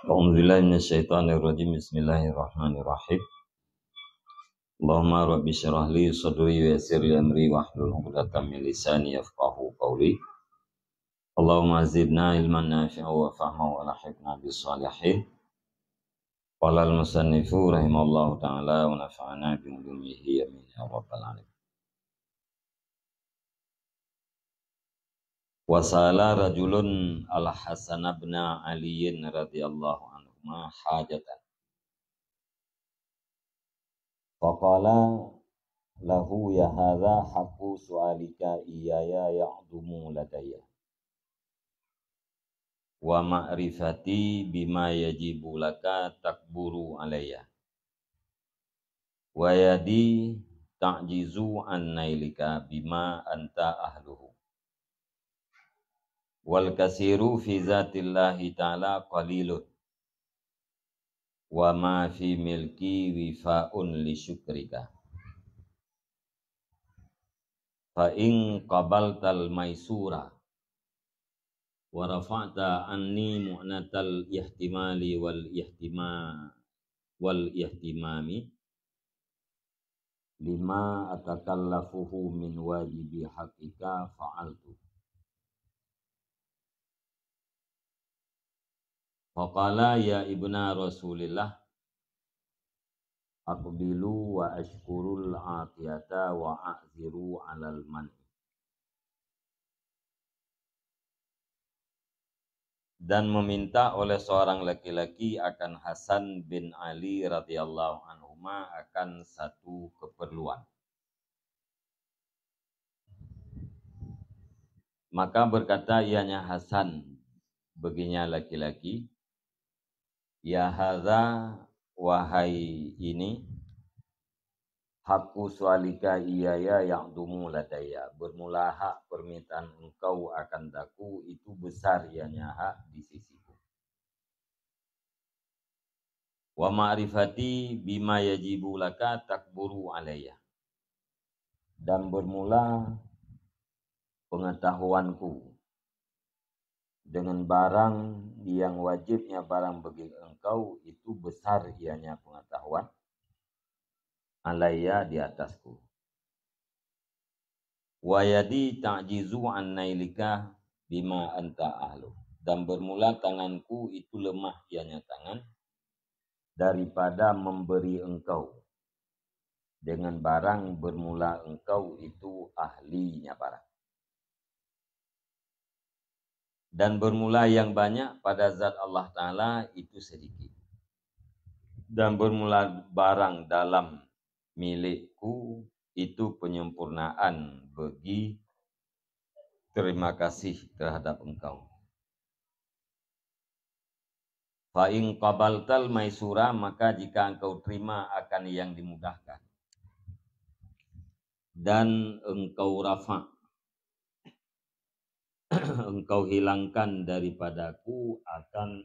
A'udzubillahi minasyaitonirrajim. Bismillahirrahmanirrahim. Allahumma rabbi syrah li sadri wa yassir li amri wahlul 'uqdatam min lisani yafqahu qawli. Allahumma zidna ilman nafi'a wa fahma wa lahiqna bis salihin. Qala al-musannifu rahimallahu ta'ala wa nafa'ana bi ulumihi amin ya rabbal alamin. Wa sala rajulun al-Hasan ibn Ali radhiyallahu anhuma hajatan. Faqala lahu ya hadza haqqu su'alika iyaya ya'dumu ladayya wa ma'rifati bima yajibu laka takburu alayya wa yadi ta'jizu an nailika bima anta ahluhu wal kasiru fi zatillahi ta'ala qalilun wa ma fi milki wifa'un li syukrika fa in qabaltal maisura wa rafa'ta anni mu'natal ihtimali wal ihtimami lima atakallafuhu min wajibi haqqika fa'altu. Faqala ya ibna Rasulillah aqbilu wa ashkurul atiyata wa a'ziru alal man. Dan meminta oleh seorang laki-laki akan Hasan bin Ali radhiyallahu anhuma akan satu keperluan. Maka berkata ianya Hasan baginya laki-laki, ya hadza wahai ini hakku sualika iyaya ya'dumu ladaya, bermula hak permintaan engkau akan daku itu besar ianya hak di sisiku. Wa ma'rifati bima yajibu laka takburu alayya, dan bermula pengetahuanku dengan barang yang wajibnya barang bagi engkau itu besar ianya pengetahuan alayya di atasku. Wa yadi ta'jizu an nailika bima anta ahlu, dan bermula tanganku itu lemah ianya tangan daripada memberi engkau dengan barang bermula engkau itu ahlinya barang. Dan bermula yang banyak pada zat Allah Ta'ala itu sedikit. Dan bermula barang dalam milikku itu penyempurnaan bagi terima kasih terhadap engkau. Fa in qabaltal maisura, maka jika engkau terima akan yang dimudahkan dan engkau rafa' engkau hilangkan daripadaku akan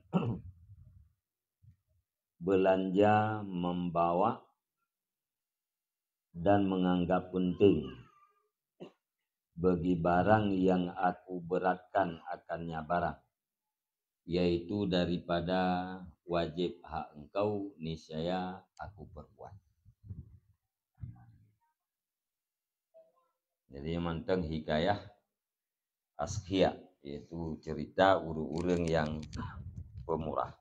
belanja, membawa dan menganggap penting bagi barang yang aku beratkan akannya barang, yaitu daripada wajib hak engkau, niscaya aku perbuat. Jadi manteng hikayah Askia, yaitu cerita urang yang pemurah.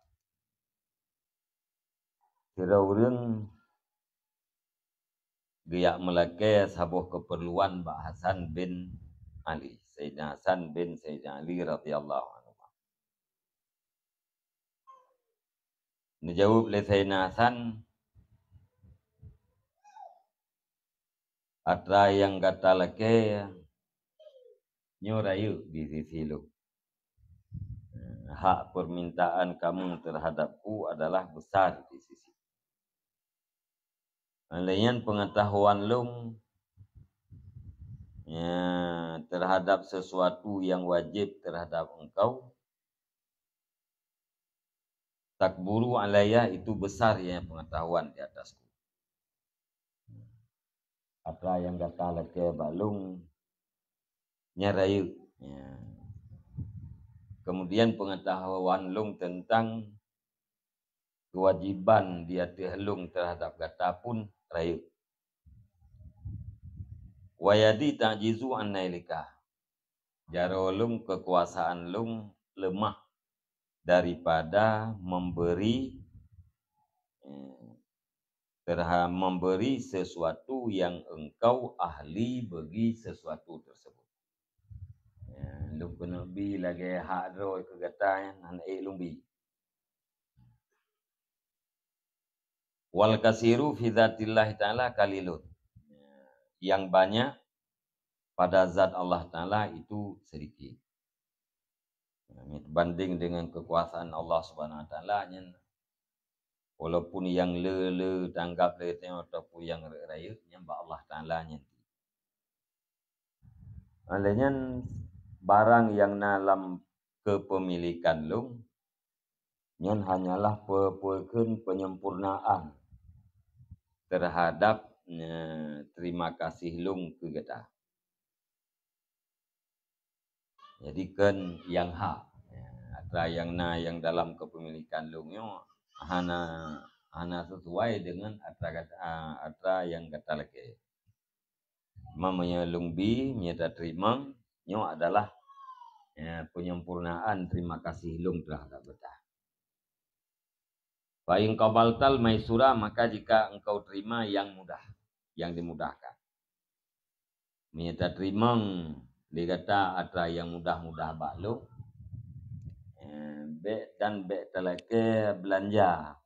Kira urang geyak melake sabuh keperluan Mbak Hasan bin Ali, Sayyidina Hasan bin Sayyidina Ali radhiyallahu anhu. Dijawab oleh Sayyidina Hasan, atra yang kata lake nyorayu di sisi lu. Hak permintaan kamu terhadapku adalah besar di sisi. Lain pengetahuan lu terhadap sesuatu yang wajib terhadap engkau, takburu alayya, itu besar ya pengetahuan di atasku. Apa yang kata lake balung nyarayu. Kemudian pengetahuan lung tentang kewajiban dia tehlung terhadap gata pun raya. Wayadi ta'jizu an nailika. Jaro lung kekuasaan lung lemah daripada memberi memberi sesuatu yang engkau ahli bagi sesuatu tersebut. Lung kena bi lagi hak ro ke gata nan lung bi. Wal kasiru fi dzatillah taala kalilun. Yang banyak pada zat Allah taala itu sedikit. Banding dengan kekuasaan Allah Subhanahu wa taala walaupun yang le tanggap le tengok ataupun yang raya yang Allah taala nya. Alanya barang yang dalam kepemilikan lung nyen hanyalah penyempurnaan terhadap terima kasih lung ke kita. Jadi kan yang hak atau yang dalam kepemilikan lungnya hana sesuai dengan atra yang kata lagi. Mamanya lungbi nyata terima nyo adalah penyempurnaan terima kasih lung terhadap kita. Fa'in qabaltal maisura, maka jika engkau terima yang mudah, yang dimudahkan. Menyata terima dikata atra yang mudah-mudah baklung. Dan teleke belanja.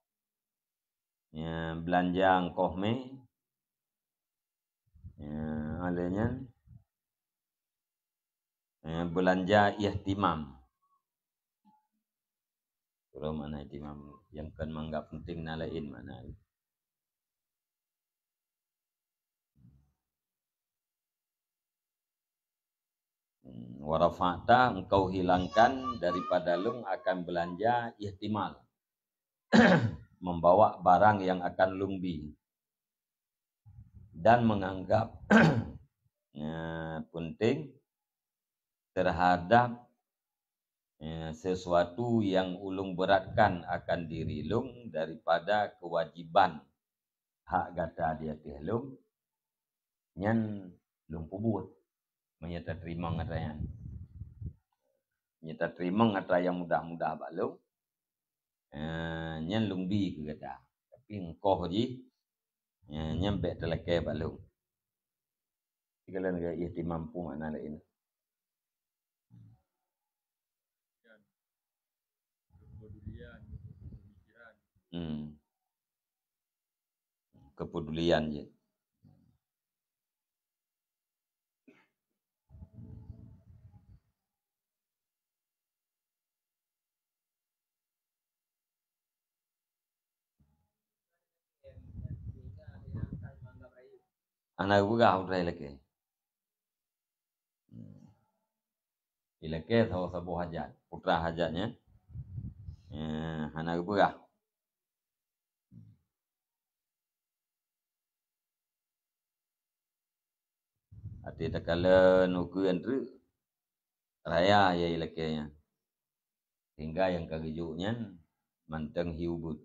Belanja kohme. Alanya belanja ihtimam. Kalau mana ihtimam yang kan menganggap penting nalain mana. Warafata engkau hilangkan daripada lung akan belanja ihtimal. Membawa barang yang akan lungbi. Dan menganggap penting terhadap sesuatu yang ulung beratkan akan diri lung daripada kewajiban hak gata dia tihlung nyan lung pubut menyata terima ngatayan menyata terima ngata yang mudah-mudah balung nyan lung bi ke gata tapi engkau ji nyampe teleke balung kalian ga ia mampu mana lain. Kepedulian je. Anak buka udah ilake. Ilake salah satu hajat, putra hajatnya. Anak buka. Ati takala nuku entru raya ya ilakenya. Hingga yang kagijuknya manteng hiubut.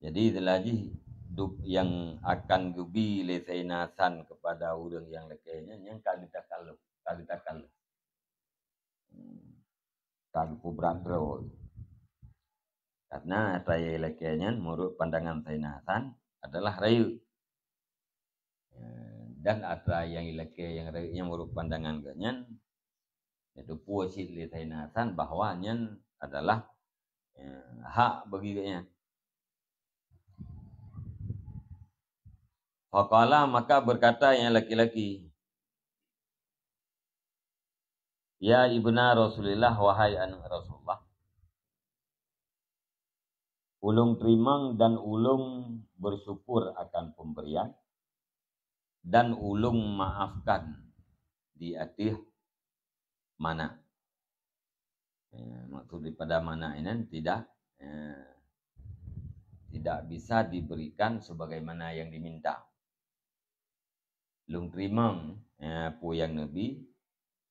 Jadi lagi yang akan gubi lesainasan kepada urang yang lekenya yang kagitakaluk. Kagu beradro. Karena raya lekenya menurut pandangan sainasan adalah rayu. Dan atra yang ilake yang menurut pandangan ganyan itu puasit lesainasan bahwa nyen adalah hak bagi ganyan. Faqala maka berkata yang laki-laki, ya ibna Rasulillah, wahai anak Rasulullah, ulung terimang dan ulung bersyukur akan pemberian dan ulung maafkan di atas mana. Maksud daripada mana ini tidak bisa diberikan sebagaimana yang diminta. Lung terimang puyang Nabi,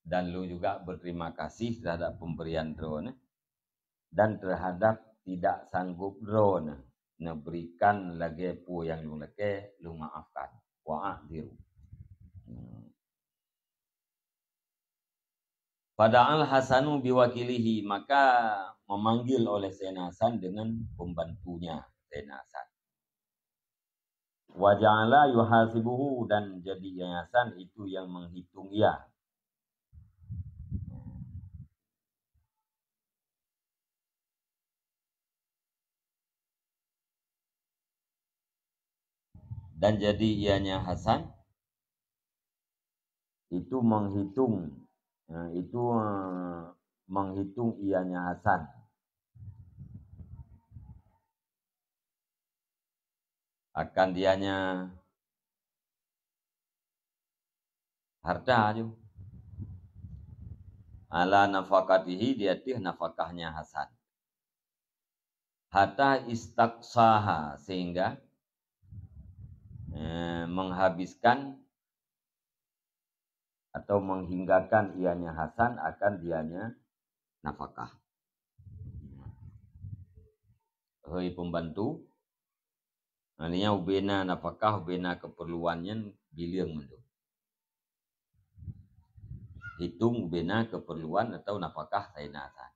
dan lu juga berterima kasih terhadap pemberian drone dan terhadap tidak sanggup drone berikan lagi puyang lu leke lu maafkan wa'adiru. Padahal Hasanu biwakilihi, maka memanggil oleh Sayyidina Hasan dengan pembantunya Sayyidina Hasan. Wa ja'ala yuhasibuhu, dan jadi Hasan itu yang menghitung ia. Dan jadi ianya Hasan itu menghitung, menghitung ianya Hasan. Akan dianya harta aja. Ala nafakatihi, diatih nafkahnya Hasan. Hatta istaqsaha, sehingga menghabiskan atau menghinggakan ianya Hasan akan dianya nafkah. Hei pembantu, artinya ubena nafkah, ubena keperluannya bilang mendu. Hitung ubena keperluan atau nafkah Sayyidina Hasan.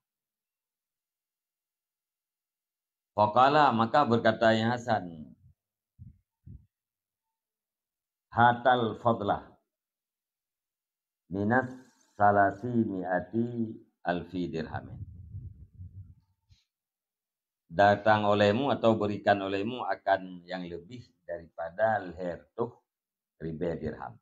Faqala, maka berkata yang Hasan, hatal fadlah minas salasi mi'ati alfi dirhamin. Datang olehmu atau berikan olehmu akan yang lebih daripada leher-tuh ribe dirham.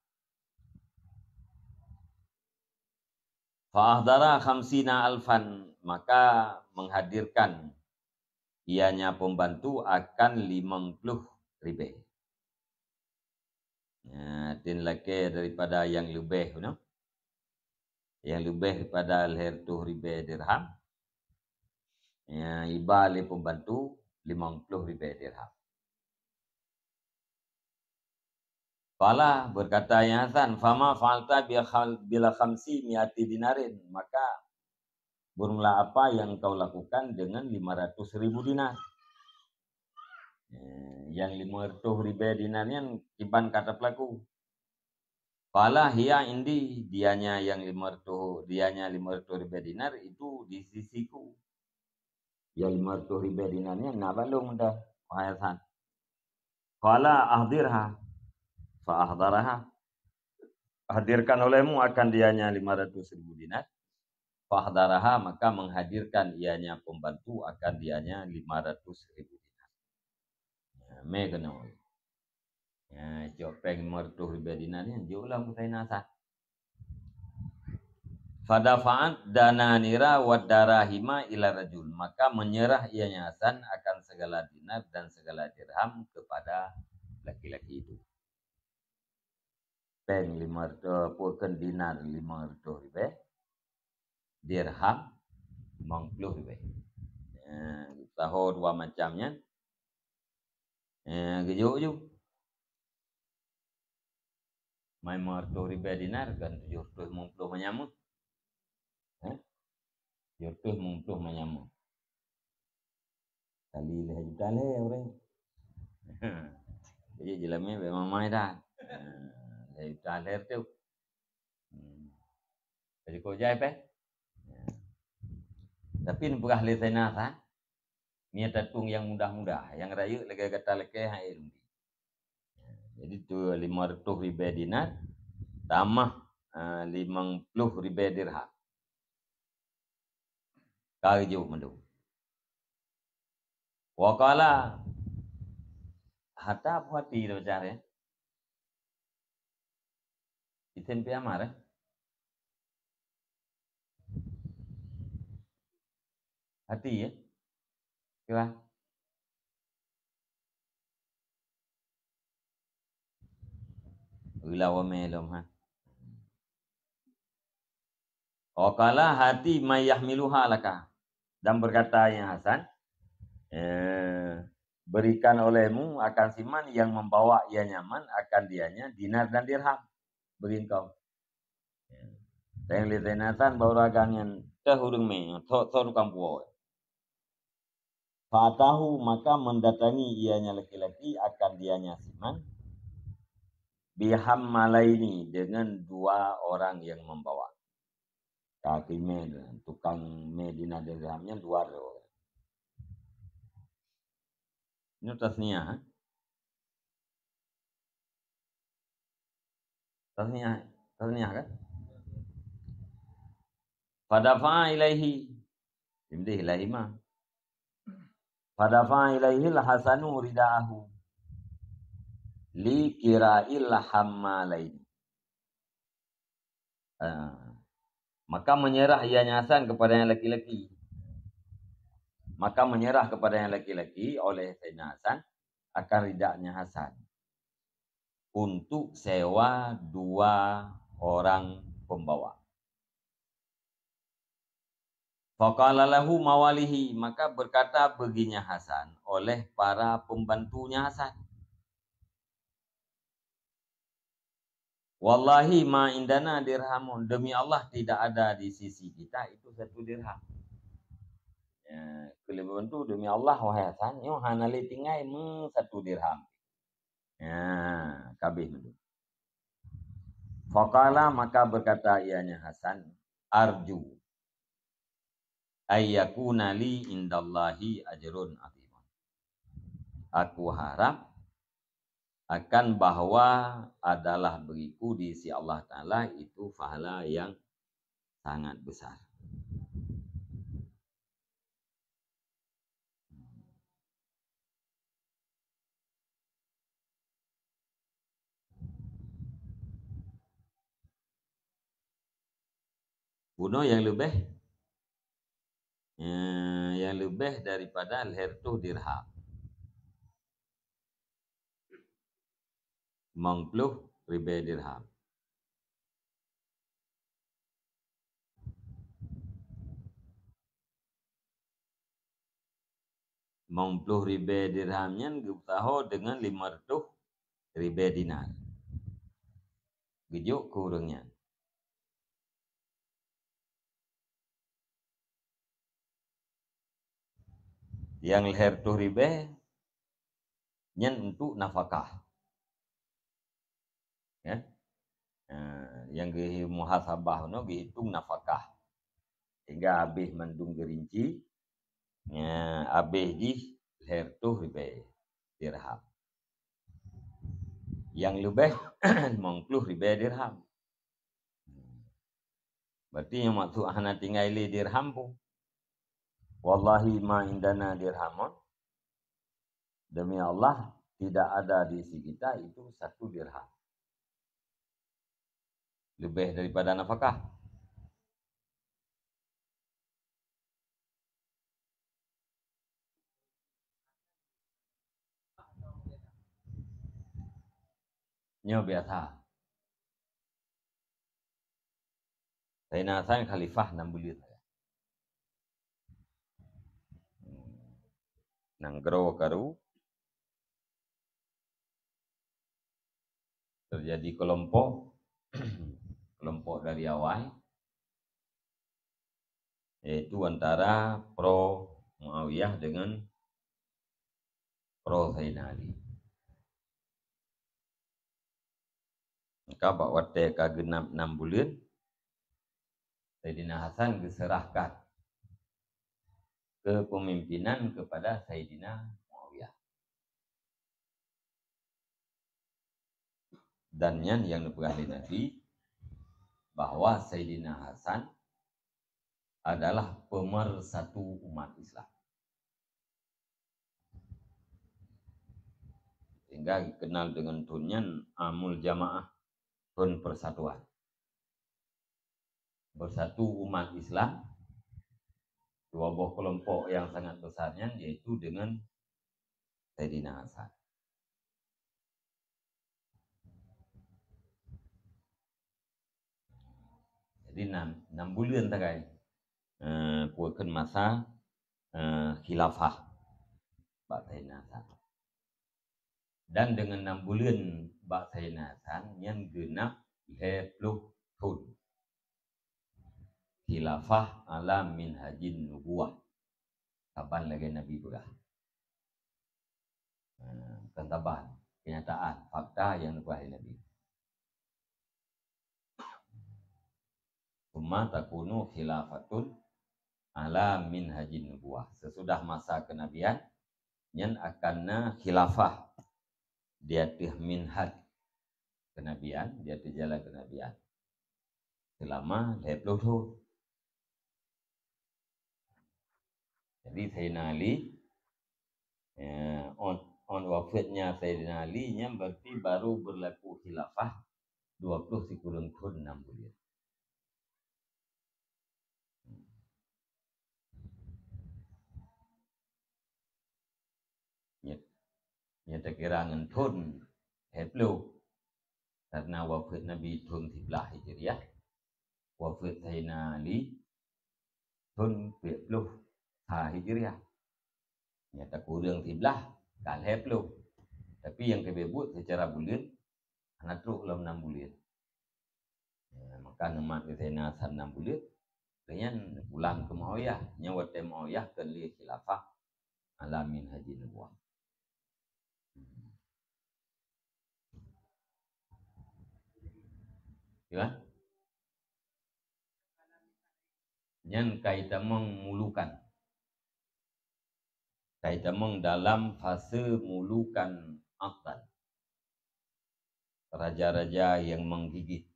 Fa'ahdara khamsina alfan, maka menghadirkan ianya pembantu akan 50 ribe. Tin lake daripada yang lebih, no? Yang lebih daripada leher tuh ribe dirham. Iba oleh pembantu 50 ribe dirham. Fala, berkata yang Hasan, fama fa'alta bila khamsi mi'ati dinarin, maka bermula apa yang kau lakukan dengan 500 ribu dinar. Yang 500 ribu dinarnya kiban kata pelaku. Fala hiya indi, dianya 500 ribu dinar itu di sisiku. Yang 500 ribu dinarnya nabalung dah Hasan. Fala ahdirha, fa ahdaraha. Hadirkan olehmu akan dianya 500 ribu dinar. Fa ahdaraha, maka menghadirkan ianya pembantu akan dianya 500 ribu dinar. Me kena. Jopeng 500 ribu dinarnya jualan Sayyidina Hasan. Fadafa'at dananira wa darahima ila rajul, maka menyerah ianya Hasan akan segala dinar dan segala dirham kepada laki-laki itu. Peng 500 pulken dinar 500 ribu, dirham 50 ribu. Tahu dua macamnya. Gejuk. Mai 500 ribu dinar kan 750 macam. 750 macam. Kali leh juta leh orang. Jadi jelamnya memang mai dah. Leh juta leh tu. Jadi kau jai pe. Tapi ni bukan leh Sayyidina Hasan. Ni tatung yang mudah-mudah, yang raya lagi kata leke hai lumbi. Jadi tu 500 ribu dinar tambah 50 ribu dirham. Karju mendu. Wakala hatta puati do jare. Iten pe amar. Hati ya. Kira. Ulawa melom ha. Wakala hati mayahmiluha laka. Dan berkata yang Hasan, berikan olehmu akan siman yang membawa ia nyaman akan dianya dinar dan dirham. Beri kau. Teng li tenatan bauragan yang terhurung me, thor kampuo. Fatahu maka mendatangi ianya laki-laki akan dianya siman. Bihammalaini dengan dua orang yang membawa. Kaki me, tukang Medina dirhamnya dua orang. Ini tasniah. Tasniah kan? Fadafa'a ilaihi. Dimdih ilaihi mah. Fadafa'a ilaihi lahasanu rida'ahu. Li kira'il hammalaini. Maka menyerah ianya Hasan kepada yang laki-laki. Maka menyerah kepada yang laki-laki oleh Sayyidina Hasan akan ridaknya Hasan. Untuk sewa dua orang pembawa. Faqala lahu mawalihi, maka berkata baginya Hasan oleh para pembantunya Hasan. Wallahi ma indana dirhamun, demi Allah tidak ada di sisi kita itu satu dirham. Ya, kelebihan tu demi Allah wahai Hasan, yo hanali tingai satu dirham. Ya, kabeh itu. Faqala maka berkata ianya Hasan, arju ayyakuna li indallahi ajrun azim. Aku harap akan bahwa adalah bagiku di sisi Allah Ta'ala itu pahala yang sangat besar. Bunuh yang lebih daripada hertuh dirham. 90,000 dirham. Ribu dirhamnya tahu dengan 500,000 dinar. Gejuk kurangnya. Yang hertuh ribe nyen untuk nafkah. Ya. Yang muhasabah no dihitung nafkah. Hingga habis mandung gerinci, habis di hertuh ribe dirham. Yang lebih 90,000 dirham. Berarti yang maksud hana tinggal dirham pun. Wallahi ma indana dirhamun. Demi Allah tidak ada di sisi kita itu satu dirham. Lebih daripada nafkah. Nyo biasa. Sayyidina Hasan khalifah 6 bulan. Nanggro karu terjadi kelompok dari awal, yaitu antara pro Muawiyah dengan pro Sayyidina Ali. Maka waktu genap 6 bulan, Sayyidina Hasan diserahkan kepemimpinan kepada Sayyidina Muawiyah. Dan yang dipegang Nabi bahwa Sayyidina Hasan adalah pemersatu umat Islam. Sehingga dikenal dengan tunyan Amul Jamaah, tun persatuan. Bersatu umat Islam, dua buah kelompok yang sangat besarnya, yaitu dengan Sayyidina Hasan. Jadi 6 bulan takai puakan masa khilafah Pak Sayyidina Hasan. Dan dengan 6 bulan Pak Sayyidina Hasan yang genap 20 tahun. khilafah ala minhajin nubuwah. Kapan lagi Nabi berah? Kentaban, kenyataan, fakta yang dibuat Nabi. Summa takunu khilafatun ala minhajin nubuwah. Sesudah masa kenabian, yang akanna khilafah dia tih minhaj kenabian, dia tih jalan kenabian. Selama 20 tahun. Jadi Sayyidina Ali on wafatnya Sayyidina Ali nya berarti baru berlaku khilafah 20 kurun tahun 6 bulan. Nyata kira ngentun heplu karena wafat Nabi tahun 13 Hijriah, wafat Sayyidina Ali tahun 20 Hijriah. Nyata kurang 13 kan heplu. Tapi yang kebebut secara bulan anak teruk dalam 6 bulan. Maka nama Sayyidina Hasan 6 bulan dengan pulang ke Muawiyah, nyawat Muawiyah ke li khilafah ala minhajin nubuwah. Ya. Yang kaitan mengmulukan. Kaitan dalam fase mulukan akal. Raja-raja yang menggigit.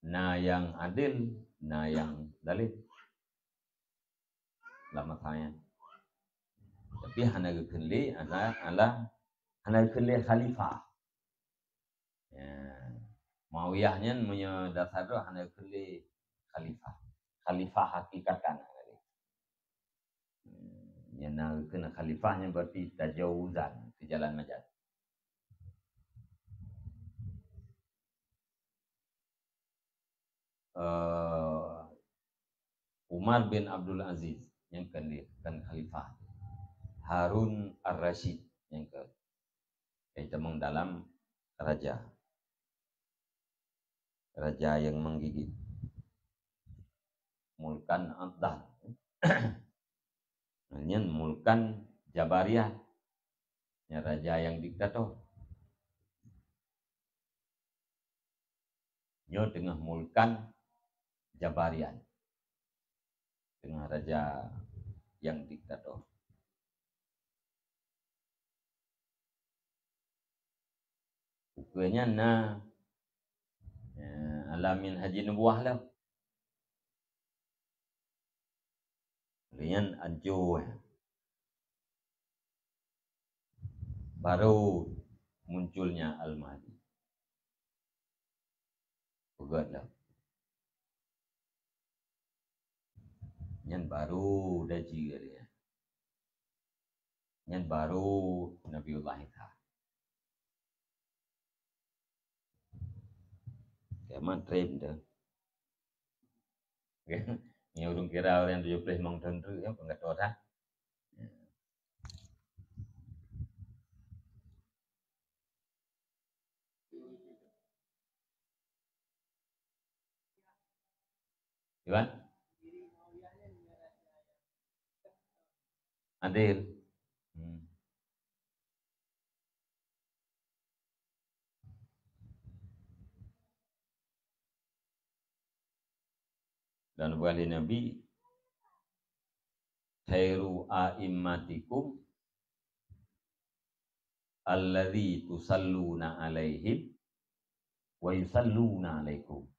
Na yang adil, na yang dalil. Lama saya. Tapi hana kenli adalah hana kenli khalifah. Muawiyahnya punya dasar tu hana kenli khalifah. Khalifah hakikatan. Yang nak kena khalifahnya berarti tajawuzan ke jalan majaz. Umar bin Abdul Aziz yang kan khalifah. Harun Ar-Rasyid yang kita dalam raja yang menggigit. Mulkan Abdah. Ini mulkan Jabariyah. Raja yang diktator. Nyo tengah mulkan Jabarian. Tengah raja yang diktator. Bukunya alamin haji nubuah lah. Kemudian ajuh. Baru munculnya Al-Mahdi. Bugatlah. Yang baru daji dia. Yang baru Nabiullah Isa. Kayak trip dah. Ini urung kira orang 70 mong tentu yang pengatur ha. Iwan? Adil. Dan wali Nabi khairu a'immatikum alladzi tusalluna alaihim wa yusalluna alaikum.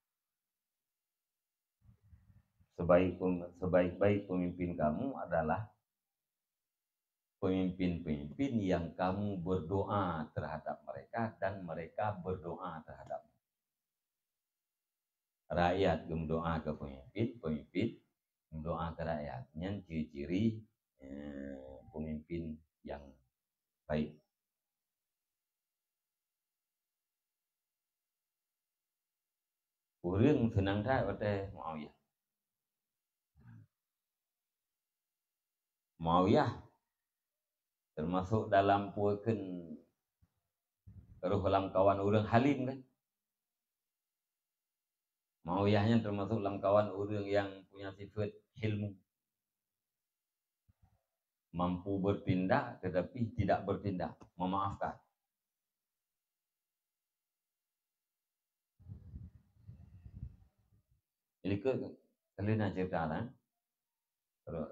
Sebaik-baik pemimpin kamu adalah pemimpin-pemimpin yang kamu berdoa terhadap mereka dan mereka berdoa terhadap rakyat. Berdoa ke pemimpin berdoa ke rakyatnya. Ciri-ciri pemimpin yang baik. Urang senang tak pada Muawiyah termasuk dalam puakan roh dalam kawan orang Halim kan. Muawiyahnya termasuk langkawan orang yang punya sifat hilmu, mampu bertindak tetapi tidak bertindak, memaafkan. Jadi kalian nak cerita lah,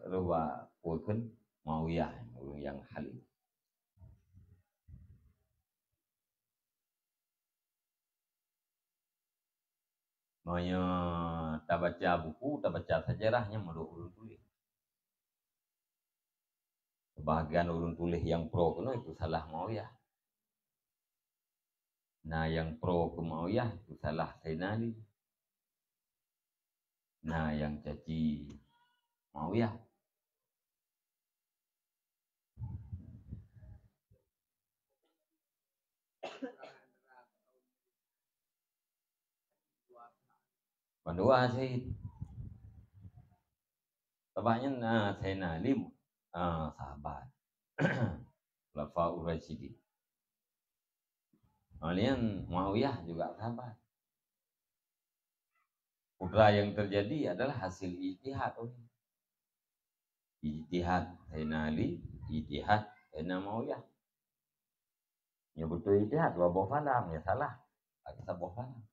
ruwa pun Muawiyah orang yang halim. Maknanya tak baca buku, tak baca sejarahnya, malu urun tulis. Sebahagian urun tulis yang pro kuno itu salah Muawiyah. Nah yang pro ke Muawiyah itu salah Sayyidina Ali. Nah yang caci Muawiyah. Pandua sih. Tabaknya Sayyidina Ali sahabat. Khulafaur Rasyidin. Kemudian Muawiyah juga sahabat. Putra yang terjadi adalah hasil ijtihad. Ijtihad Sayyidina Ali, ijtihad Sayyidina Muawiyah. Ya betul ijtihad, wa falam, ya salah. Kita bohong.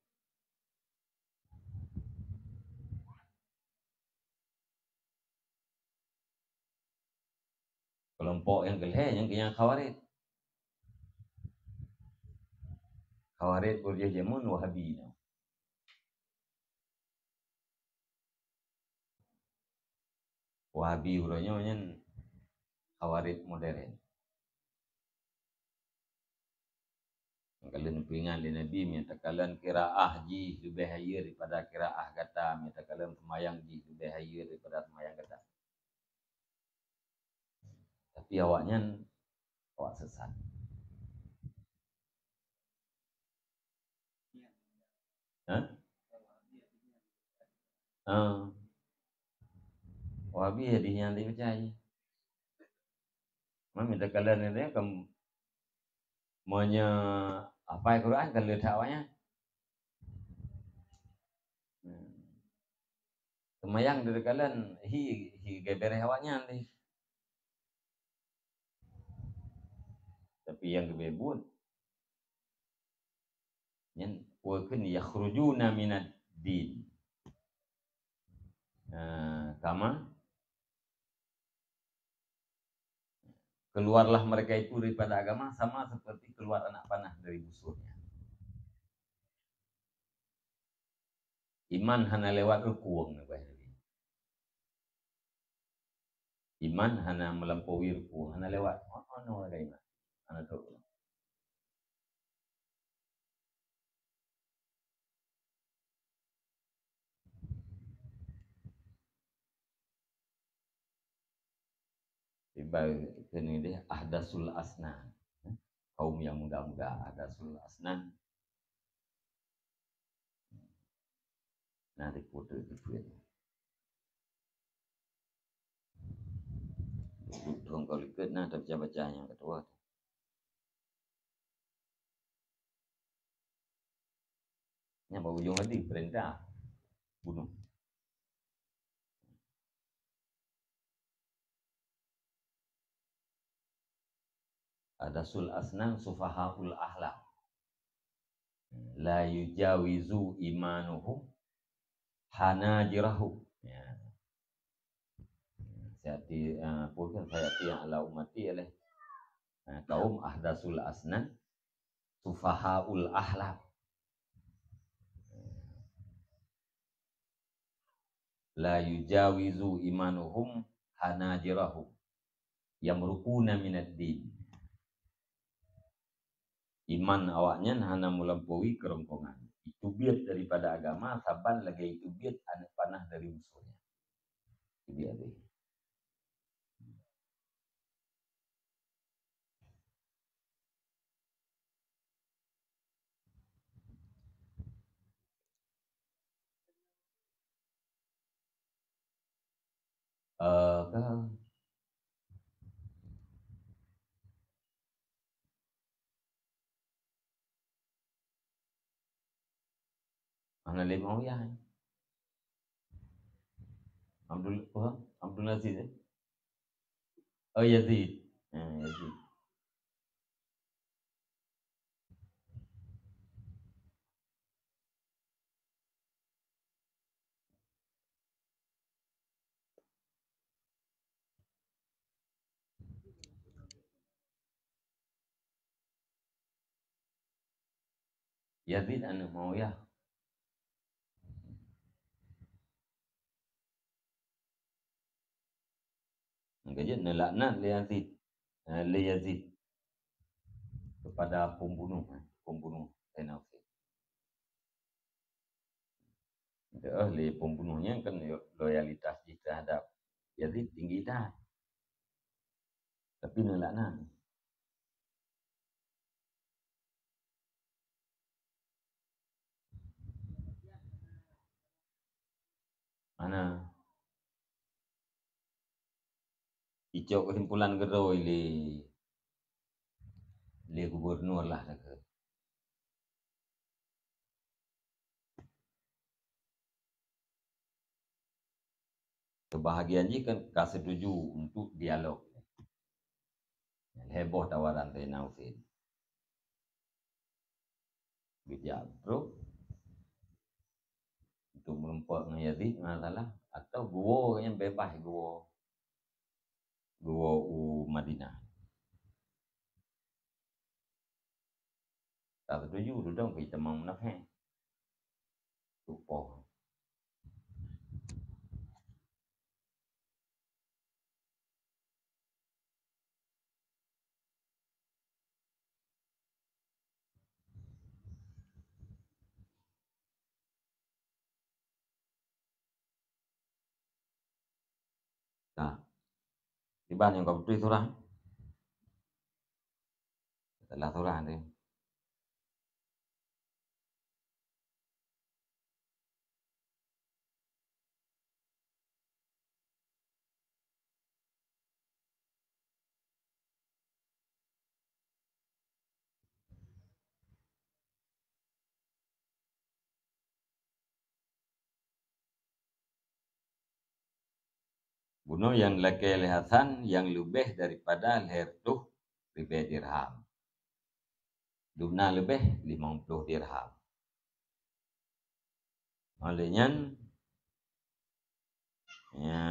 Kelompok yang geleh yang Khawarij. Khawarij berjamun Wahabi. Wahabi urangnya nyen Khawarij modern. Kalian pingan di Nabi minta kalian kiraah ji lebih hayir daripada kiraah kata, minta kalian semayang ji lebih hayir daripada semayang kata. Tapi awaknya awak sesat. Hah? Wahabi hadisnya yang dipercaya. Minta kalian ini maunya apa Quran kalau dakwanya semayang dari kalian hi gebere hawanya nanti. Tapi yang kebebun yang wakin yakhrujuna minad din kama keluarlah mereka itu daripada agama sama seperti keluar anak panah dari busurnya. Iman hana lewat rukuang. Iman hana melampaui rukuang, hana lewat. No ada iman. Hana tu. Ibarat ini dia ahdasul asnan. Kaum yang muda-muda ahdasul asnan. Nah, foto itu. Duduk kalau ikut nah ada baca yang kedua. Yang baru ujung tadi perintah bunuh. Ahdasul asnan sufahaul ahlak. La yujawizu imanuhum hanajirahu. Ya. Sayati pun sayati ala umati oleh kaum ahdasul asnan sufahaul ahlak. La yujawizu imanuhum hanajirahu yamrukuna minad din. Iman awaknya hana melampaui kerongkongan. Itu biat daripada agama, saban lagi itu biat anak panah dari musuhnya. Itu dia deh. Mana lima ya? Abdul Aziz eh? Oh Yazid. Yazid. Yazid anak Muawiyah. Kemudian nelaknat li Yazid. Li Yazid kepada pembunuh Sayyidina Husain. Li pembunuhnya kan loyalitas terhadap Yazid tinggi dah. Tapi nelaknat. Mana icok kesimpulan kedua li gubernur lah ke. Kebahagiaan je kan setuju untuk dialog. Heboh tawaran Sayyidina Husain. Bijak bro. Untuk melumpat dengan Yazid masalah atau gua yang bebas gua Madinah. Tak setuju tu dong kita mau munafik. Lupa. Nah, tiba yang kau tulis surah. Setelah surah ni. Bunuh yang laki Hasan yang lebih daripada leher tuh ribu dirham. Duna lebih 50 dirham. Olehnya ya,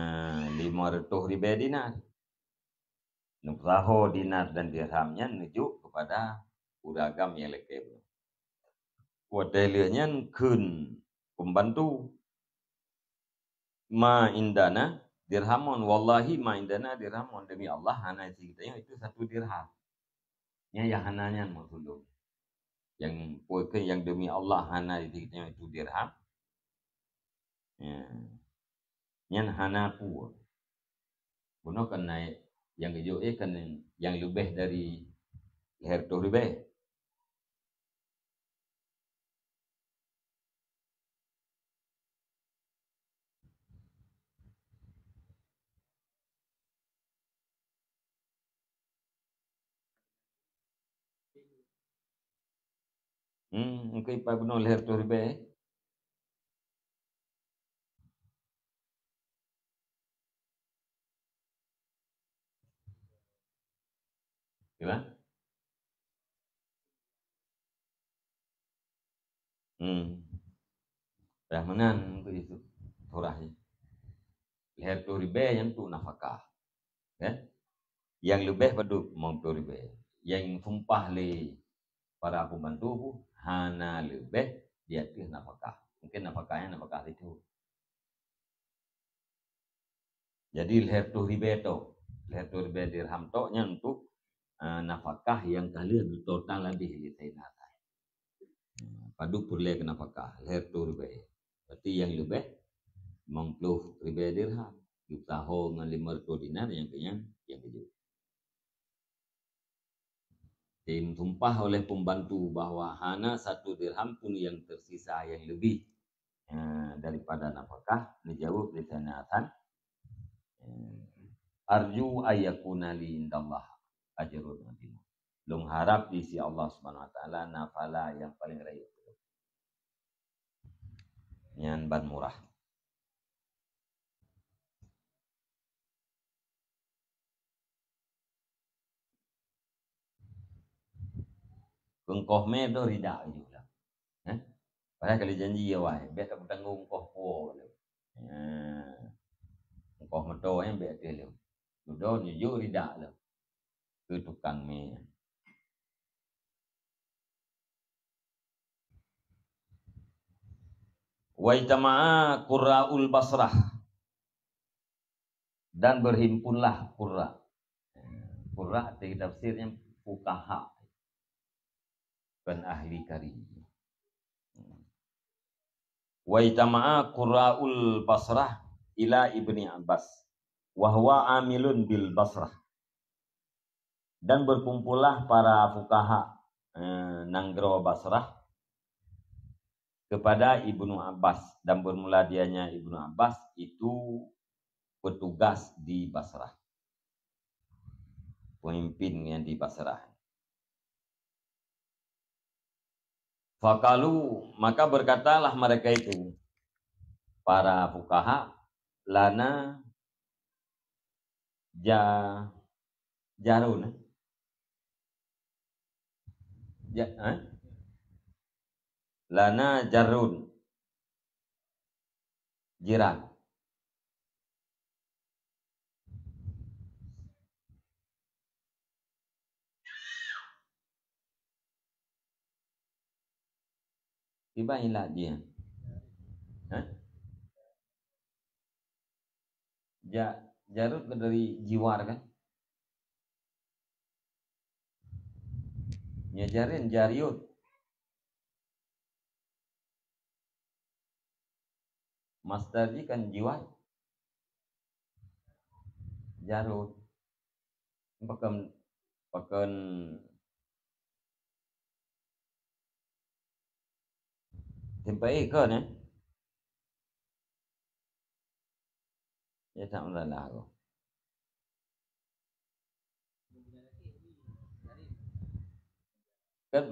500 ribu dinar. Nukraho dinar dan dirhamnya menuju kepada uragam yang laki. Wadahnya kun pembantu ma indana dirhamun, wallahi ma indana dirhamun, demi Allah hana kita itu 1 dirham. Ya hananya maksudnya. Yang demi Allah hana kita itu dirham. Ya. Yang hana pu. Bunuh kan naik yang hijau kan yang lebih dari leher tu lebih. Mungkin ipa bunuh leher tu lebih. Gimana? Rahmanan untuk itu surahnya. Leher tu lebih yang tu nafkah. Ya? Yang lebih pada mau tu lebih. Yang sumpah le para pembantu hana lebih dia tu nafkah. Mungkin nafkahnya nafkah itu. Jadi leher tu lebih tu. Leher tu lebih dirham tu yang untuk nafkah yang kalian total lebih lihat. Padu pulai ke nafkah leher tu lebih. Berarti yang lebih 50 ribu dirham. Tahu dengan 500 dinar yang kedua. Disumpah oleh pembantu bahwa hana 1 dirham pun yang tersisa yang lebih daripada nafkah. Dijawab di sana Hasan. Arju ayakuna li indallah ajrun azim. Long harap di sisi Allah Subhanahu wa taala nafala yang paling raya. Yang ban murah. Engkoh me do rida juga. Padahal kali janji ya wah, biar tak bertanggung engkoh po. Engkoh meto yang biar dia lu. Sudah nyujuk rida lu. Ke tukang me. Wa itama'a qurra'ul Basrah, dan berhimpunlah qurra. Qurra dari tafsirnya fuqaha, dan ahli karim. Wa itama'a qurra'ul Basrah ila Ibni Abbas wa huwa amilun bil Basrah, dan berkumpullah para fuqaha Nanggro Basrah kepada Ibnu Abbas, dan bermula dianya Ibnu Abbas itu petugas di Basrah, pemimpin yang di Basrah. Fakalu, maka berkatalah mereka itu, para fuqaha, lana jarun, lana jarun, jiran. Tiba hilang dia. Jarut dari jiwar kan? Nyajarin jariut. Masdar kan jiwar. Jarut. Pakan tempai ikan ya tak melalah aku. Kan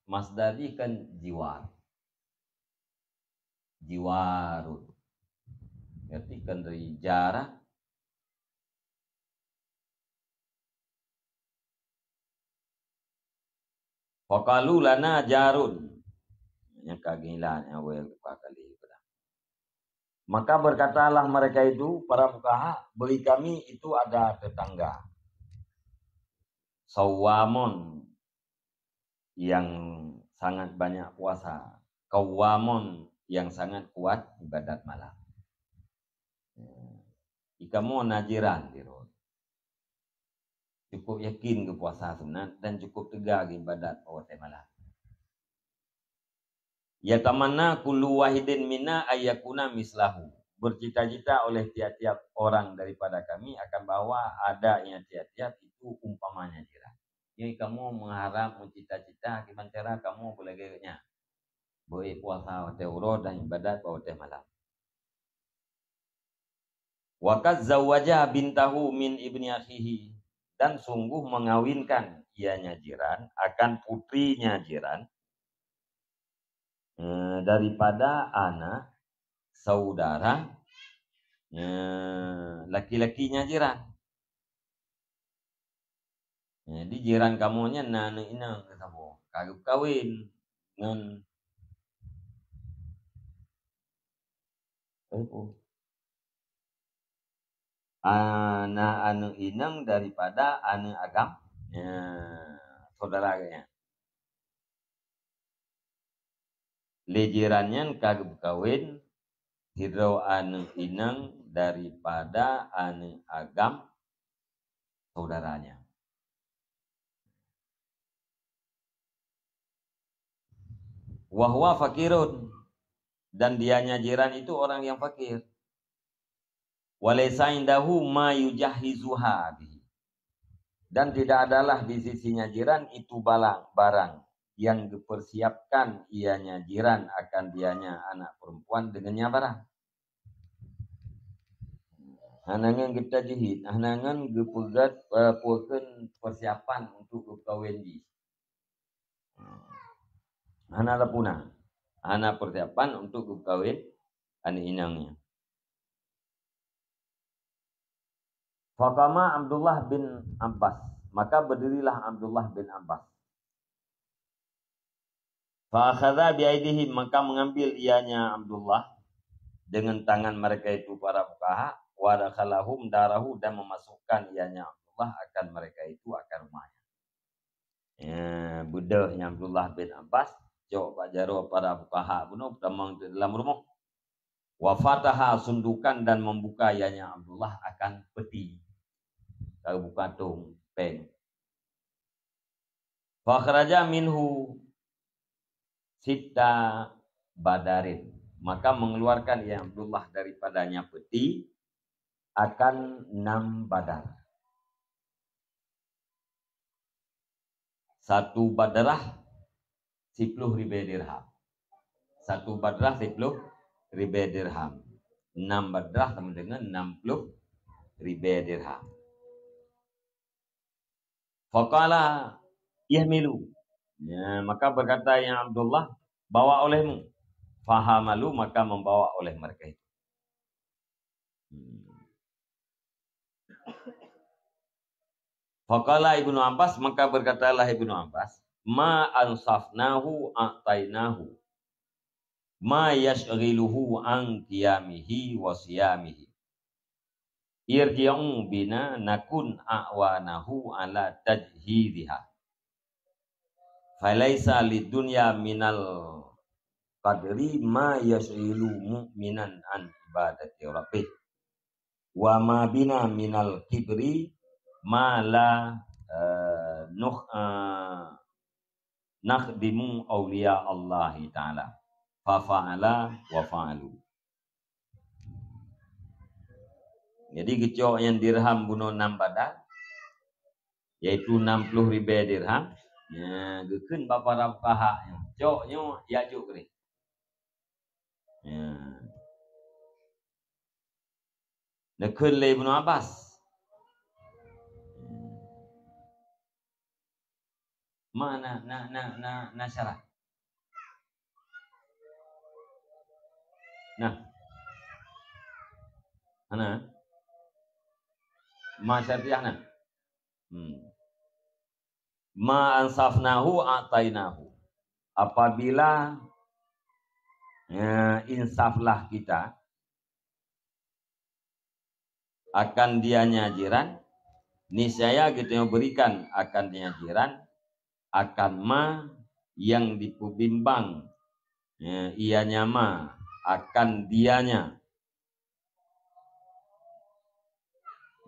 masdari kan jiwar. Jiwarut. Berarti kan dari jarak. Faqalu lana jarun. Yang kagilan yang kali. Maka berkatalah mereka itu, para fuqaha, bagi kami itu ada tetangga. Sawamon, yang sangat banyak puasa. Qawwamon, yang sangat kuat ibadat malam. Ikamu najiran dirot. Cukup yakin ke puasa sunat dan cukup tegak ibadat pada malam. Ya tamanna kullu wahidin minna ayyakuna mislahu. Bercita-cita oleh tiap-tiap orang daripada kami akan bahwa adanya tiap-tiap itu umpamanya jiran. Jadi kamu mengharap mencita-cita gimana cara kamu boleh gayanya. Boleh puasa waktu urut dan ibadat pada malam. Waqad zawwaja bintahu min ibni akhihi, dan sungguh mengawinkan ianya jiran akan putrinya jiran daripada anak saudara laki-lakinya jiran. Jadi jiran kamunya nana inang ketemu kagak kawin dengan anak anu inang daripada anu agam saudaranya. Lejirannya kagak kawin hidro anu inang daripada anu agam saudaranya. Wahwa fakirun, dan dianya jiran itu orang yang fakir. Walaysa indahu ma yujahizuha bihi, dan tidak adalah di sisinya jiran itu barang yang dipersiapkan ianya jiran akan dianya anak perempuan dengannya barang. Hanangan kita jihit, hanangan gepegat puakan persiapan untuk kawin di. Hana lapuna, hana persiapan untuk kawin anak inangnya. Faqama Abdullah bin Abbas, maka berdirilah Abdullah bin Abbas. Fa akhadha bi aidihim, maka mengambil ianya Abdullah dengan tangan mereka itu para fuqaha, wa dakhalahum darahu, dan memasukkan ianya Abdullah akan mereka itu akan rumahnya. Ya, budahnya Abdullah bin Abbas jawab Pak Jaro para fuqaha bunuh damang dalam rumah. Wa fataha, sundukan dan membuka ianya Abdullah akan peti. Kalau buka tung peng. Fa kharaja minhu sita badarin, maka mengeluarkan ya Abdullah daripadanya peti akan 6 badar. Satu badarah 10.000 dirham. Satu badarah 10.000 dirham. 6 badarah sama dengan 60.000 dirham. Faqala ihmilu, ya, maka berkata yang Abdullah, bawa olehmu. Fahamalu, maka membawa oleh mereka itu. Faqala Ibnu Abbas, maka berkatalah Ibnu Abbas, ma ansafnahu a'tainahu ma yashghiluhu an qiyamihi wa siyamihi. Irji'u bina nakun a'wanahu ala tajhidiha. Falaisa lidunya minal qadri ma yashghilu mu'minan an ibadati rabbih. Wa ma bina minal kibri ma la nakhdimu awliya Allah ta'ala. Fafa'ala wa fa'alu. Jadi kecok yang dirham bunuh 6 badar, yaitu 60.000 dirham. Ya, gekun bapa rapaha yang coknya ya juk ni. Ya. Nekun le Ibnu Abbas. Mana na syarat. Nah. Mana? Ma syartiyahna. Ma ansafnahu a'tainahu. Apabila insaflah kita akan dianya jiran, niscaya kita berikan akan dia jiran akan ma yang dipubimbang ianya ma akan dianya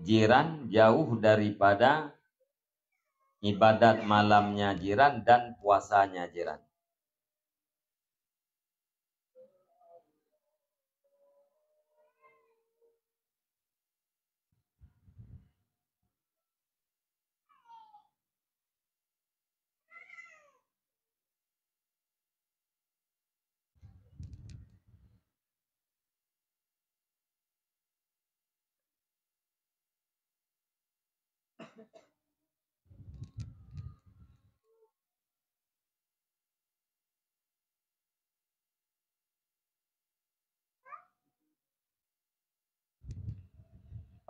jiran jauh daripada ibadat malamnya jiran dan puasanya jiran.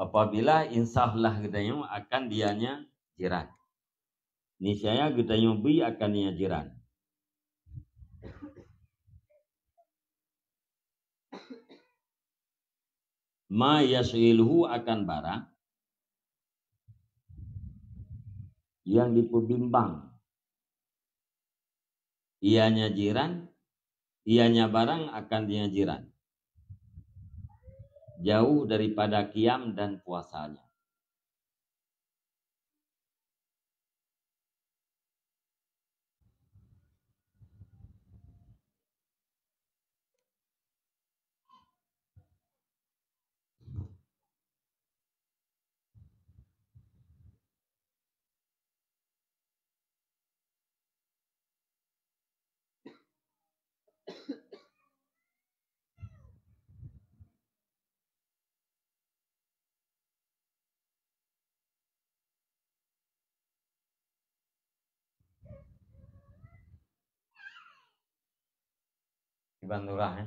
Apabila insaflah gedanya akan dianya jiran, niscaya gedanya bi akan dianya jiran. Ma yas'ilhu, akan barang yang diperbimbang ianya jiran, ianya barang akan dianya jiran jauh daripada qiyam dan puasanya. Ibn Nurah ya.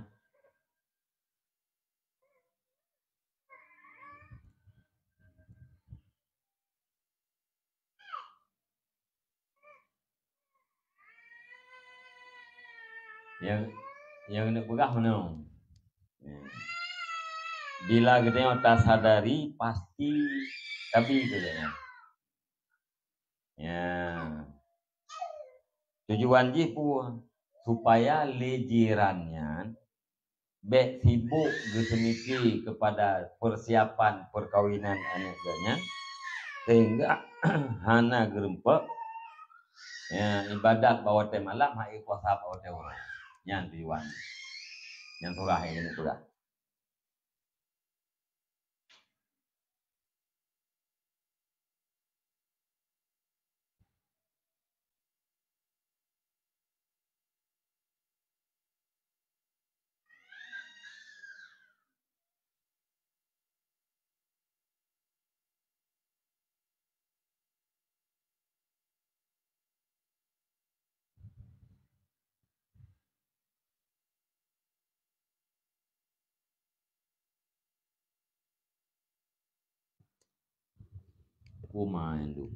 yang nak pegah mana? Ya. Bila kita tak sadari pasti tapi itu ya. Ya. Tujuan pun supaya lejirannya bek sibuk gesemiki kepada persiapan perkawinan anaknya sehingga hana gerempek ya, ibadat bawa teh malam hai puasa bawa teh orang yang tujuan yang surah ini surah kumain tu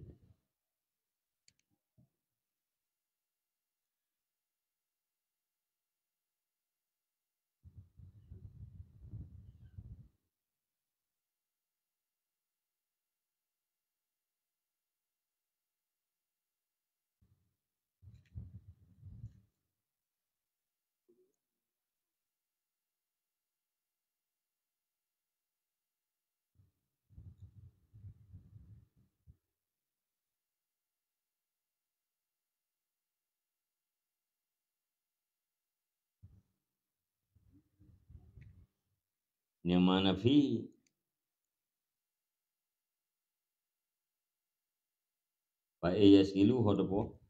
yang mana fi Pak Iyas gilu hodopo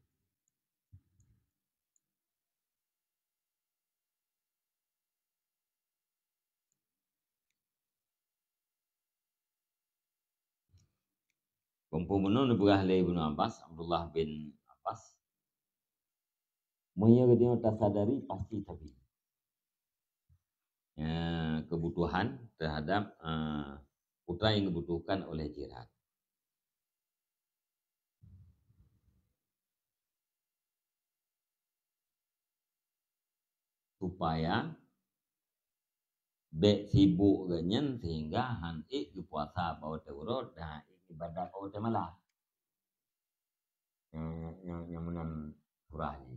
komponen berah le Ibnu Abbas Abdullah bin Abbas Moya dia tak sadari pasti tapi ya, kebutuhan terhadap putra yang dibutuhkan oleh jiran supaya bek sibuk ganyan sehingga hanti di puasa bawa teurut dan ibadah bawa temalah yang menan surah ni.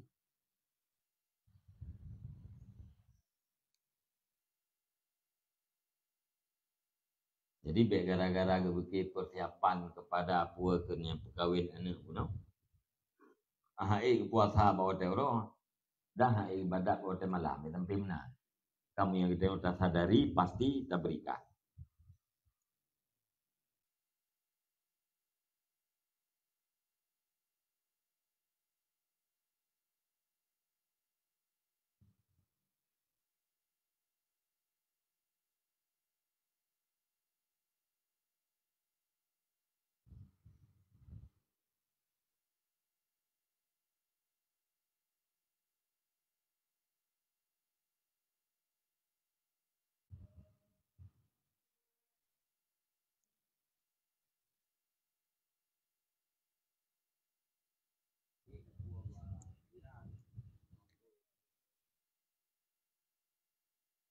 Jadi bek gara-gara gebeki persiapan kepada apa kena perkahwin anak punau. Hai puasa bawa teurut dah hai ibadah bawa temalah tempat mana. Kamu yang kita tak sadari pasti tak berikan.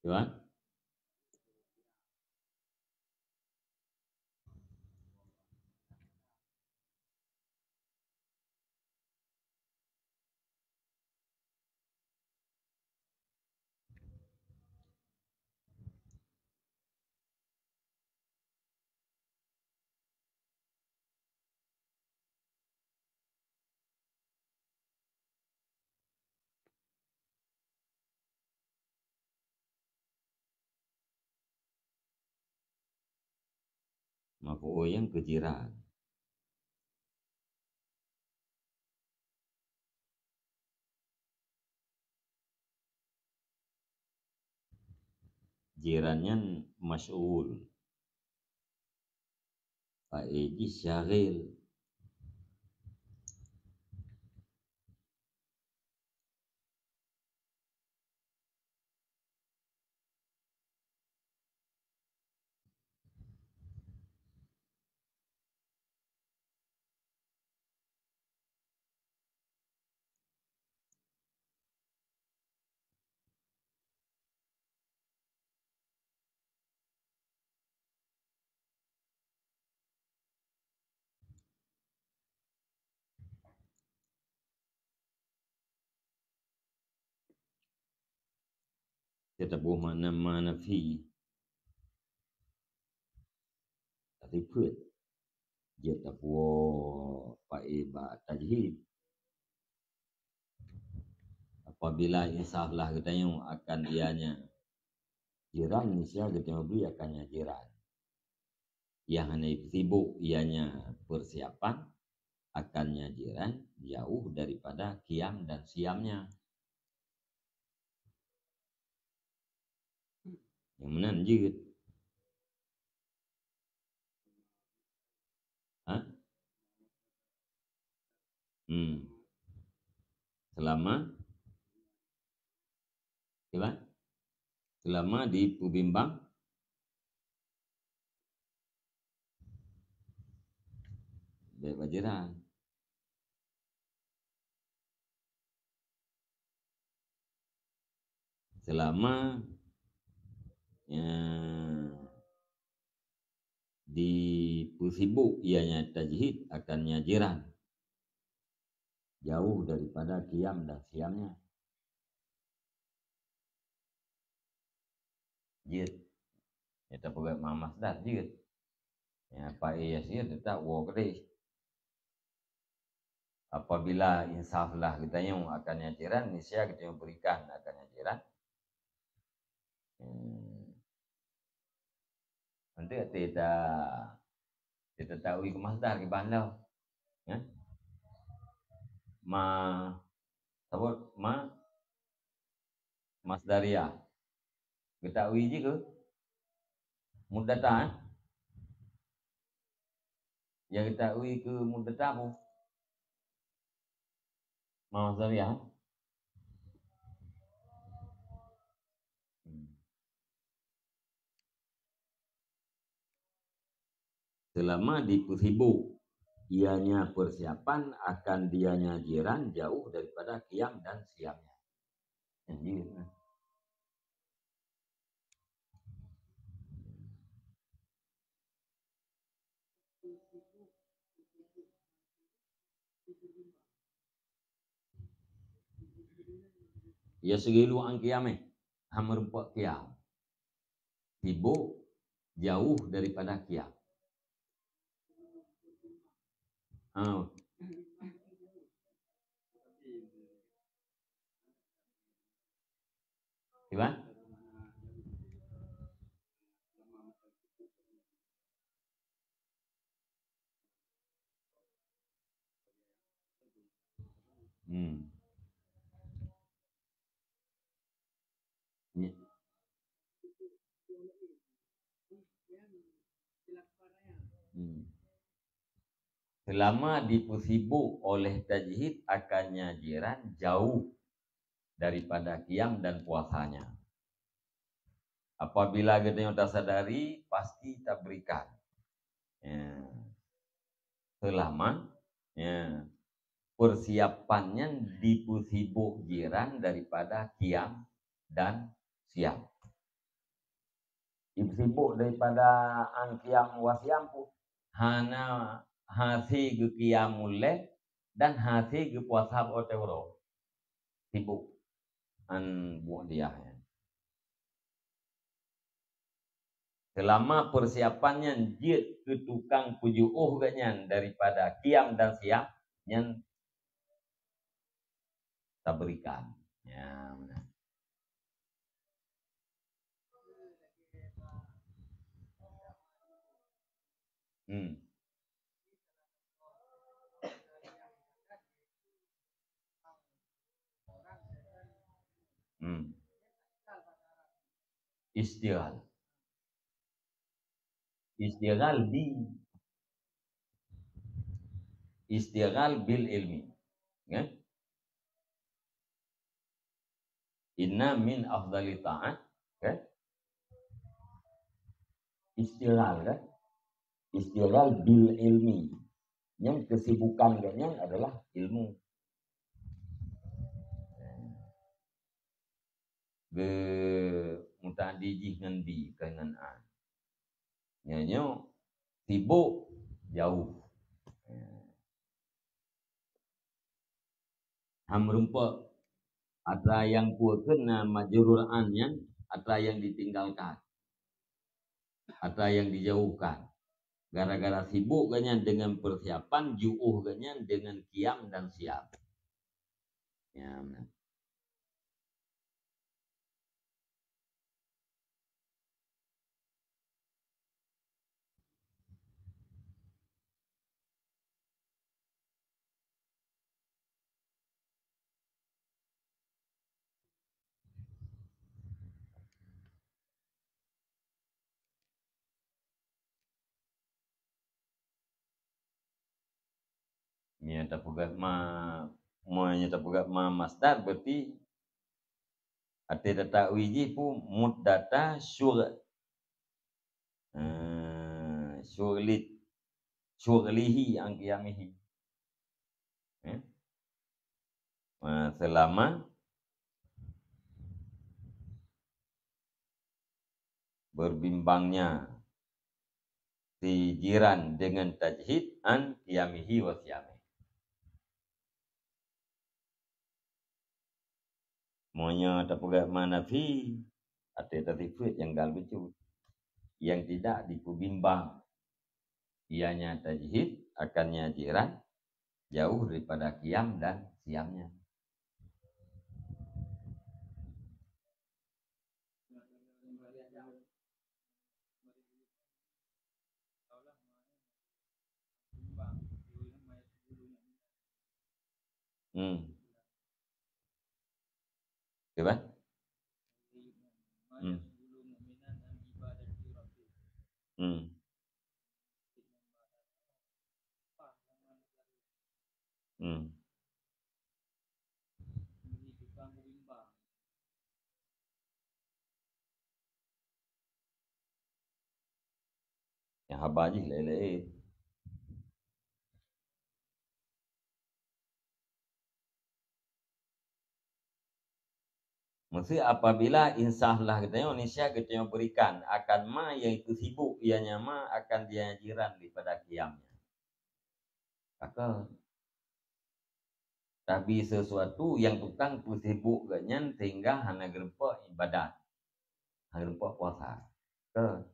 Tuan? Maka yang kejiran. Jirannya masyhur. Pak Eji syaril. kita buh mana fi tapi put dia tak buh ba tajhid apabila insaflah kita yang akan dianya jiran nisya kita beri akannya jiran yang hanya sibuk ianya persiapan akannya jiran jauh daripada qiyam dan siamnya. Yang mana anjir? Hah? Selama di pubimbang bebajiran. Selama di pusibuk ianya tajhid akannya jiran jauh daripada qiyam dan siamnya. Jid kita pegang masdar jid ya apa iya sih tetap wo gede apabila insaflah kita yang akannya jiran nisya kita yang berikan akannya jiran nanti tidak tahu ke masdar ke bandau ya sebut masdaria kita uji ke mudata yang kita uji ke mudata bu masdaria selama dipusibu ianya persiapan akan dianya jiran jauh daripada qiyam dan siamnya. Jadi ya segilu ang qiyameh hamerupok qiyam. Sibuk jauh daripada qiyam. Gimana? Selama dipusibu oleh tajhid akannya jiran jauh daripada qiyam dan puasanya. Apabila kita yang tak sadari pasti tak berikan. Ya. Selama ya, persiapannya dipusibu jiran daripada qiyam dan siam. Dipusibu daripada qiyam wasiam pun hana hasi ke qiyamul lail dan hasi ke puasa otewro. Sibuk an buah dia. Selama persiapannya jid ke tukang pujuuh ganyan daripada qiyam dan siam yang tak berikan. Ya, benar. Istighal bil ilmi ya? Inna min afdali ta'at ya? Istighal bil ilmi yang kesibukannya adalah ilmu be mutadiji ngendi dengan an nyanyo sibuk jauh hamrumpa ada yang kuatkan majrurannya atau yang ditinggalkan, atau yang dijauhkan. Gara-gara sibuk ganyan dengan persiapan, ju'uh ganyan dengan kiam dan siap. Ya, benar. Ya, tapugat tapugat masdar berarti ate data wiji pu muddata syughlihi ang qiyamihi. Ya. Selama berbimbangnya si jiran dengan tajhid an qiyamihi wa siyamihi. Monya tapugat manafi ate tatifut yang galbecut yang tidak dipubimbang ianya tajhid akannya jiran jauh daripada qiyam dan siamnya. Coba. Yang habaji lele. Mesti apabila insahlah katanya Indonesia kita berikan akan ma yang itu sibuk ianya ma akan dia jiran daripada kiamnya. Maka tapi sesuatu yang tukang tu sibuk ganyan sehingga hana gerempa ibadat. Hana gerempa puasa. Ke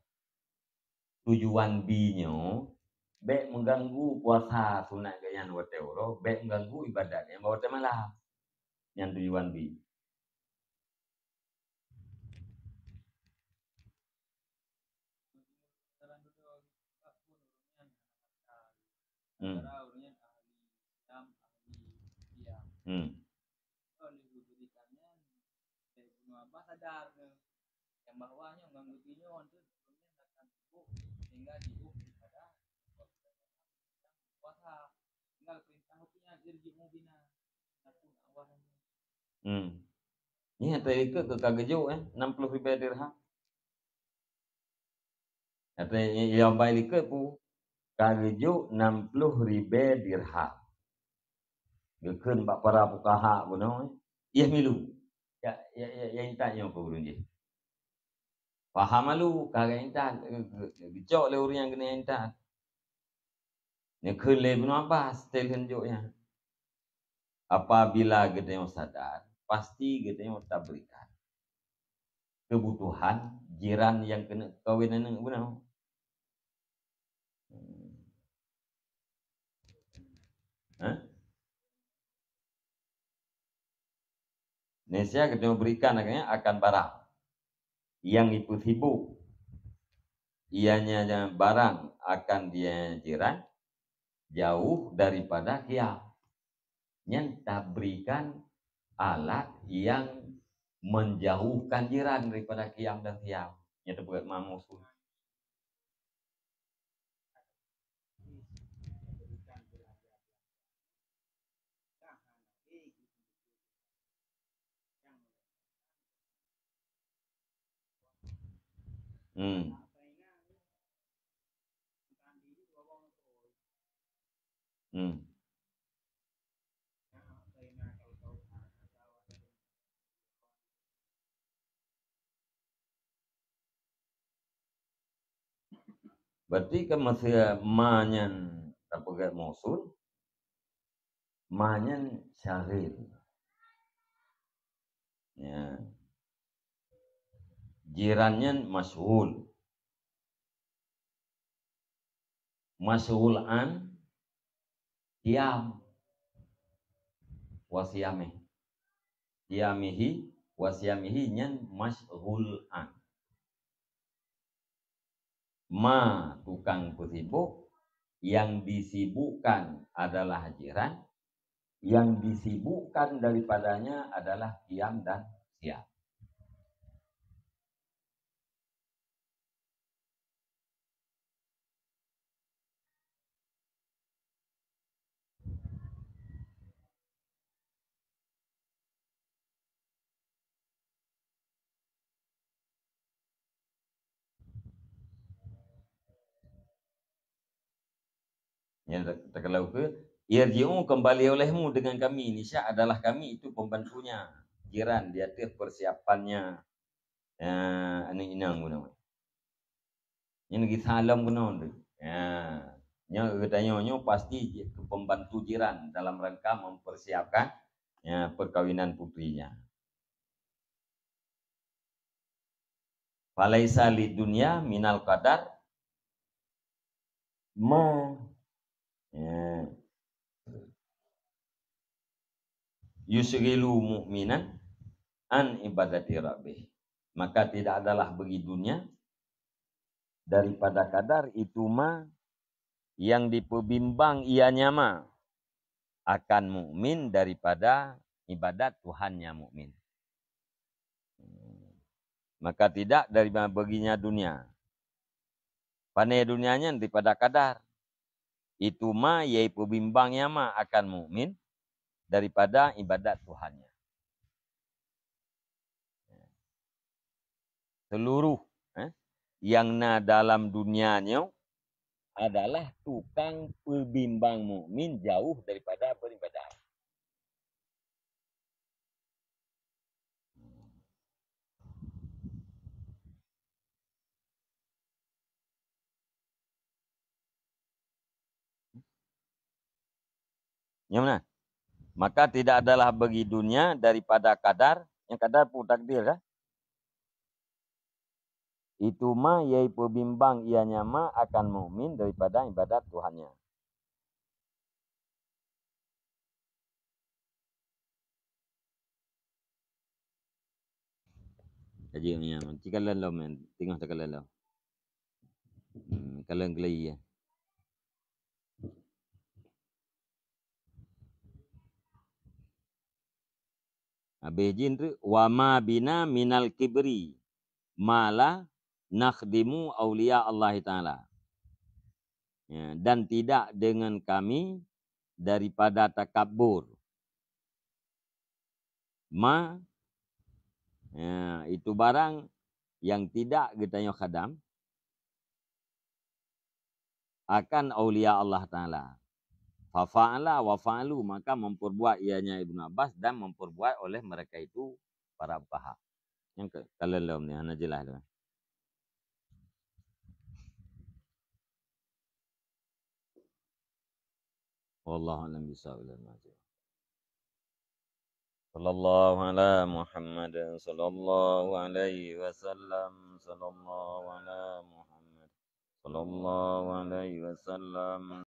tujuan binyo baik mengganggu puasa sunat ganyan wate oro, baik mengganggu ibadat yang bawa malah. Yang tujuan bi. Sadar yang bawahnya mengganggunya untuk akan sibuk sehingga sibuk pada puasa tinggal perintah hukumnya irji'u bina takun awalan. Ini tadi ke kagejo 60.000 dirham. Kata yang baik ke pu kagejo 60.000 dirham. Gekeun pak para fuqaha kuno ieu milu. Ya intanya apa guru je. Paham malu kagak intan gecok le urang yang kena intan. Ni keun le Ibnu Abbas telhen joknya. Apabila kita yang sadar, pasti kita yang tak berikan kebutuhan jiran yang kena kawinan benar. Indonesia kita berikan akan barang yang itu sibuk. Ianya barang akan dia jiran jauh daripada qiyam. Yang tak berikan alat yang menjauhkan jiran daripada qiyam dan qiyam. Yang terbuat mamusul. Berarti kan masih manyan tapagat mausul manyan syaril. Ya. jirannya masyhul. Masyhul an qiyam wa siyamih. Qiyamihi wa siyamihi nyan masyhul an. Ma tukang pesibuk, yang disibukkan adalah jiran, yang disibukkan daripadanya adalah qiyam dan siyam. Yang terkelau ke irji'u, kembali olehmu dengan kami. Nisya adalah kami itu pembantunya, jiran di atas persiapannya. Ini inang guna. Ini lagi salam guna. Nya katanya pasti pembantu jiran dalam rangka mempersiapkan perkawinan putrinya. Falaisa lid dunya minal qadar ma yusghilu mu'minan an ibadati rabbih. Maka tidak adalah bagi dunia daripada kadar itu ma yang diperbimbang ianya ma akan mukmin daripada ibadat Tuhannya mukmin. Maka tidak dari baginya dunia. Panai dunianya daripada kadar. Itu ma yai perbimbangnya ma akan mukmin daripada ibadat Tuhannya. Seluruh yang dalam dunianya adalah tukang perbimbang mukmin jauh daripada beribadah. Yang mana? Maka tidak adalah bagi dunia daripada kadar, yang kadar pun takdir kan? Itu ma yai perbimbang ianya ma akan mukmin daripada ibadat Tuhannya. Jadi ni jika lalu men tengok tak lalu. Kalau gelai ya. Habis jin tu wa ma bina minal kibri mala nakhdimu auliya Allah Ta'ala. Ya, dan tidak dengan kami daripada takabur. Ma itu barang yang tidak getanya khadam akan aulia Allah Ta'ala. Fafa'ala wa fa'alu, maka memperbuat ianya Ibnu Abbas dan memperbuat oleh mereka itu para pahak. Yang kalau dalam ni hana jelas tu. Wallahu a'lam bishawab. Sallallahu ala Muhammad sallallahu alaihi wasallam sallallahu ala Muhammad sallallahu alaihi wasallam.